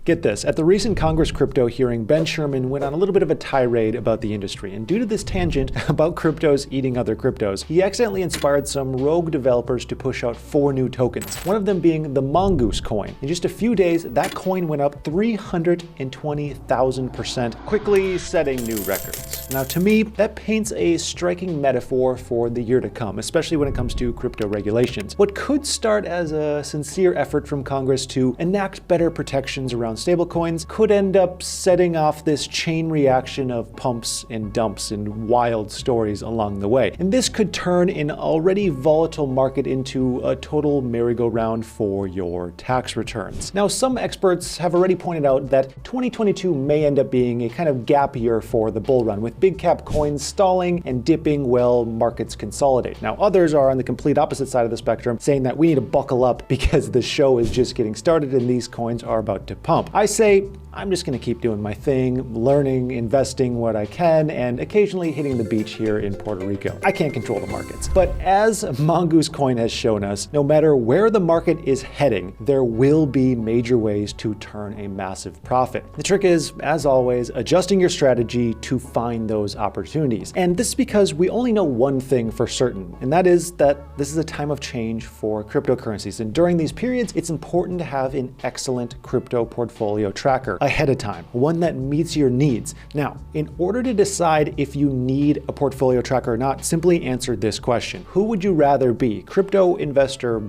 Get this, at the recent Congress crypto hearing, Ben Sherman went on a little bit of a tirade about the industry, and due to this tangent about cryptos eating other cryptos, he accidentally inspired some rogue developers to push out 4 new tokens, one of them being the Mongoose coin. In just a few days, that coin went up 320,000%, quickly setting new records. Now to me, that paints a striking metaphor for the year to come, especially when it comes to crypto regulations. What could start as a sincere effort from Congress to enact better protections around stablecoins could end up setting off this chain reaction of pumps and dumps and wild stories along the way. And this could turn an already volatile market into a total merry-go-round for your tax returns. Now, some experts have already pointed out that 2022 may end up being a kind of gap year for the bull run, with big cap coins stalling and dipping while markets consolidate. Now, others are on the complete opposite side of the spectrum, saying that we need to buckle up because the show is just getting started and these coins are about to pump. I say, I'm just going to keep doing my thing, learning, investing what I can, and occasionally hitting the beach here in Puerto Rico. I can't control the markets. But as Mongoose Coin has shown us, no matter where the market is heading, there will be major ways to turn a massive profit. The trick is, as always, adjusting your strategy to find those opportunities. And this is because we only know one thing for certain, and that is that this is a time of change for cryptocurrencies. And during these periods, it's important to have an excellent crypto portfolio tracker ahead of time, one that meets your needs. Now, in order to decide if you need a portfolio tracker or not, simply answer this question. Who would you rather be? Crypto investor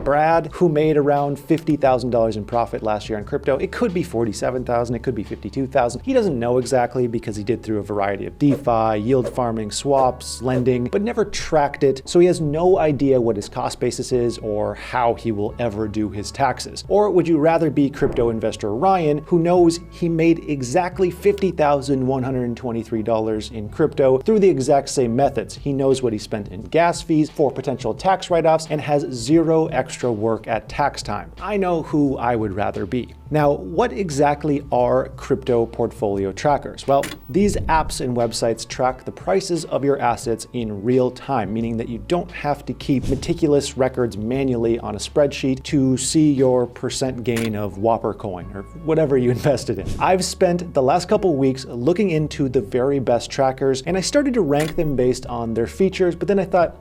Brad, who made around $50,000 in profit last year on crypto? It could be $47,000, it could be $52,000. He doesn't know exactly because he did through a variety of DeFi, yield farming, swaps, lending, but never tracked it, so he has no idea what his cost basis is or how he will ever do his taxes. Or would you rather be crypto investor Ryan, who knows he made exactly $50,123 in crypto through the exact same methods? He knows what he spent in gas fees for potential tax write-offs and has zero extra work at tax time. I know who I would rather be. Now, what exactly are crypto portfolio trackers? Well, these apps and websites track the prices of your assets in real time, meaning that you don't have to keep meticulous records manually on a spreadsheet to see your percent gain of Whopper coin or whatever you invested in. I've spent the last couple weeks looking into the very best trackers, and I started to rank them based on their features, but then I thought,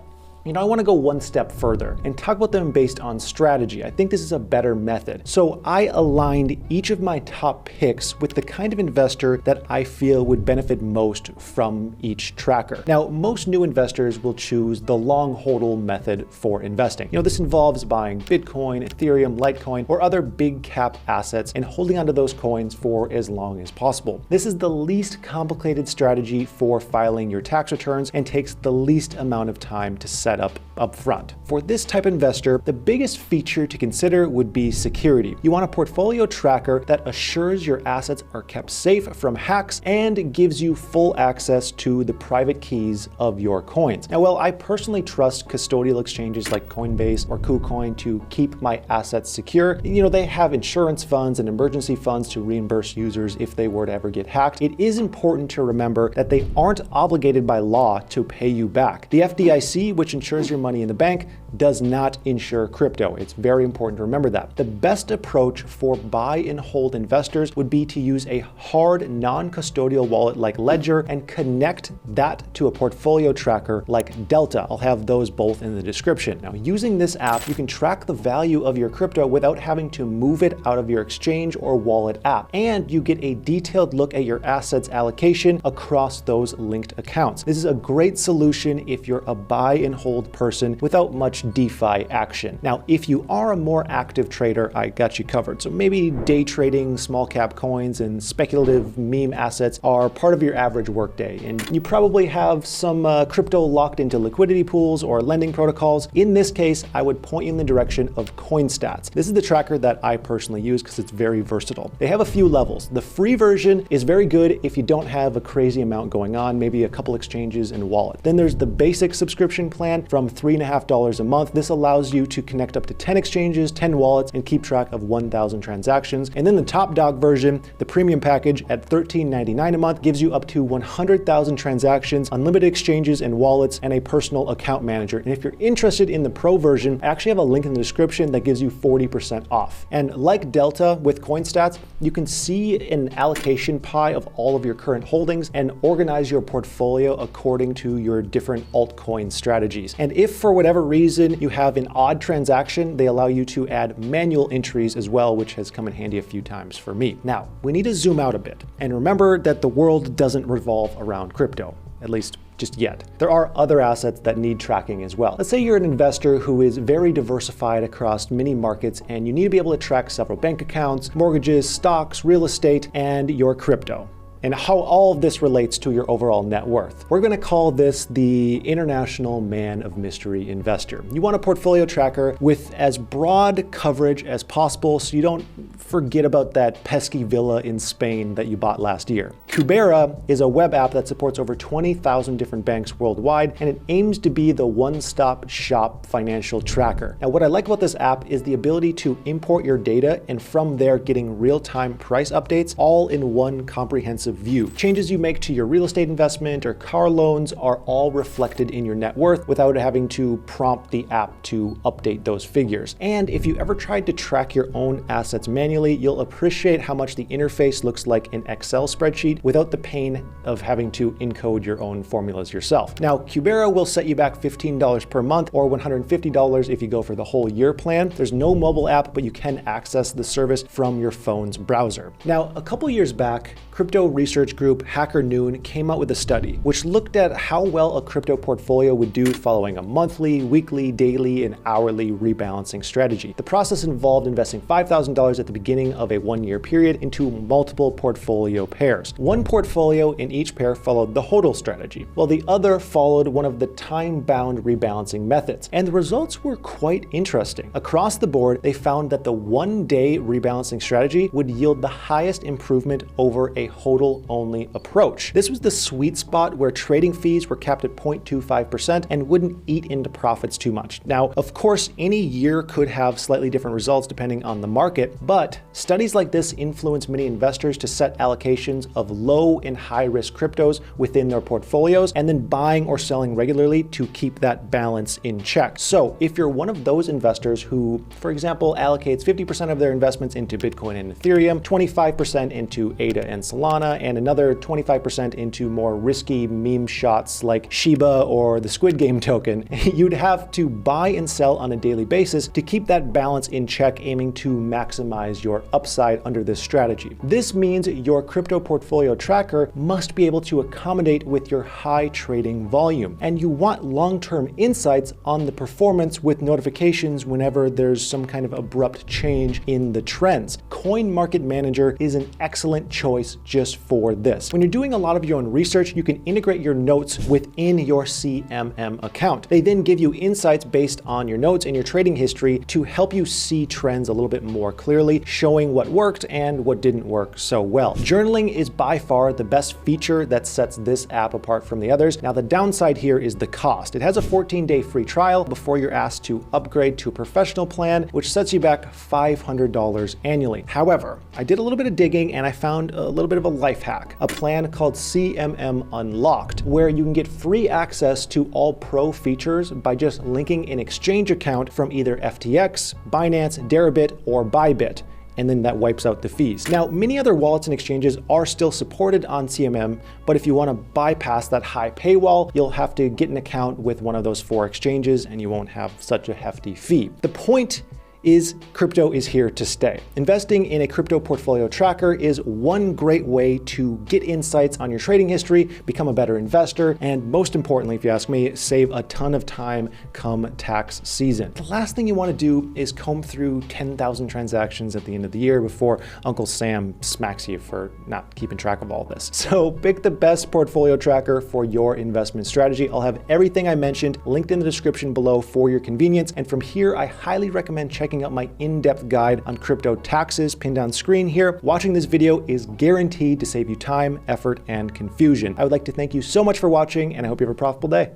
I want to go one step further and talk about them based on strategy. I think this is a better method. So I aligned each of my top picks with the kind of investor that I feel would benefit most from each tracker. Now, most new investors will choose the long hodl method for investing. This involves buying Bitcoin, Ethereum, Litecoin, or other big cap assets and holding onto those coins for as long as possible. This is the least complicated strategy for filing your tax returns and takes the least amount of time to set up front. For this type of investor, the biggest feature to consider would be security. You want a portfolio tracker that assures your assets are kept safe from hacks and gives you full access to the private keys of your coins. Now, while I personally trust custodial exchanges like Coinbase or KuCoin to keep my assets secure, they have insurance funds and emergency funds to reimburse users if they were to ever get hacked. It is important to remember that they aren't obligated by law to pay you back. The FDIC, which insures your money in the bank, does not insure crypto. It's very important to remember that. The best approach for buy and hold investors would be to use a hard non-custodial wallet like Ledger and connect that to a portfolio tracker like Delta. I'll have those both in the description. Now, using this app, you can track the value of your crypto without having to move it out of your exchange or wallet app, and you get a detailed look at your assets allocation across those linked accounts. This is a great solution if you're a buy and hold person without much DeFi action. Now, if you are a more active trader, I got you covered. So maybe day trading, small cap coins, and speculative meme assets are part of your average workday, and you probably have some crypto locked into liquidity pools or lending protocols. In this case, I would point you in the direction of CoinStats. This is the tracker that I personally use because it's very versatile. They have a few levels. The free version is very good if you don't have a crazy amount going on, maybe a couple exchanges and a wallet. Then there's the basic subscription plan from $3.50 a month. This allows you to connect up to 10 exchanges, 10 wallets, and keep track of 1,000 transactions. And then the top dog version, the premium package at $13.99 a month, gives you up to 100,000 transactions, unlimited exchanges and wallets, and a personal account manager. And if you're interested in the pro version, I actually have a link in the description that gives you 40% off. And like Delta with CoinStats, you can see an allocation pie of all of your current holdings and organize your portfolio according to your different altcoin strategies. And if for whatever reason you have an odd transaction, they allow you to add manual entries as well, which has come in handy a few times for me. Now, we need to zoom out a bit and remember that the world doesn't revolve around crypto, at least just yet. There are other assets that need tracking as well. Let's say you're an investor who is very diversified across many markets and you need to be able to track several bank accounts, mortgages, stocks, real estate, and your crypto, and how all of this relates to your overall net worth. We're gonna call this the International Man of Mystery Investor. You want a portfolio tracker with as broad coverage as possible so you don't forget about that pesky villa in Spain that you bought last year. Cubera is a web app that supports over 20,000 different banks worldwide, and it aims to be the one-stop shop financial tracker. Now, what I like about this app is the ability to import your data and from there getting real-time price updates all in one comprehensive view. Changes you make to your real estate investment or car loans are all reflected in your net worth without having to prompt the app to update those figures. And if you ever tried to track your own assets manually, you'll appreciate how much the interface looks like an Excel spreadsheet without the pain of having to encode your own formulas yourself. Now, Cubera will set you back $15 per month or $150 if you go for the whole year plan. There's no mobile app, but you can access the service from your phone's browser. Now, a couple years back, crypto research group Hacker Noon came out with a study which looked at how well a crypto portfolio would do following a monthly, weekly, daily, and hourly rebalancing strategy. The process involved investing $5,000 at the beginning of a one-year period into multiple portfolio pairs. One portfolio in each pair followed the HODL strategy, while the other followed one of the time-bound rebalancing methods. And the results were quite interesting. Across the board, they found that the one-day rebalancing strategy would yield the highest improvement over a HODL-only approach. This was the sweet spot where trading fees were capped at 0.25% and wouldn't eat into profits too much. Now, of course, any year could have slightly different results depending on the market, but studies like this influence many investors to set allocations of low and high risk cryptos within their portfolios and then buying or selling regularly to keep that balance in check. So if you're one of those investors who, for example, allocates 50% of their investments into Bitcoin and Ethereum, 25% into ADA and Solana, and another 25% into more risky meme shots like Shiba or the Squid Game token, you'd have to buy and sell on a daily basis to keep that balance in check, aiming to maximize your upside under this strategy. This means your crypto portfolio tracker must be able to accommodate with your high trading volume, and you want long-term insights on the performance with notifications whenever there's some kind of abrupt change in the trends. Coin Market Manager is an excellent choice just for this. When you're doing a lot of your own research, you can integrate your notes within your CMM account. They then give you insights based on your notes and your trading history to help you see trends a little bit more clearly, showing what worked and what didn't work so well. Journaling is by far the best feature that sets this app apart from the others. Now, the downside here is the cost. It has a 14-day free trial before you're asked to upgrade to a professional plan, which sets you back $500 annually. However, I did a little bit of digging and I found a little bit of a life hack, a plan called CMM Unlocked, where you can get free access to all pro features by just linking an exchange account from either FTX, Binance, Deribit, or Bybit, and then that wipes out the fees. Now, many other wallets and exchanges are still supported on CMM, but if you want to bypass that high paywall, you'll have to get an account with one of those 4 exchanges and you won't have such a hefty fee. The point is crypto is here to stay. Investing in a crypto portfolio tracker is one great way to get insights on your trading history, become a better investor, and most importantly, if you ask me, save a ton of time come tax season. The last thing you want to do is comb through 10,000 transactions at the end of the year before Uncle Sam smacks you for not keeping track of all this. So pick the best portfolio tracker for your investment strategy. I'll have everything I mentioned linked in the description below for your convenience. And from here, I highly recommend checking out my in-depth guide on crypto taxes pinned on screen here. Watching this video is guaranteed to save you time, effort, and confusion. I would like to thank you so much for watching, and I hope you have a profitable day.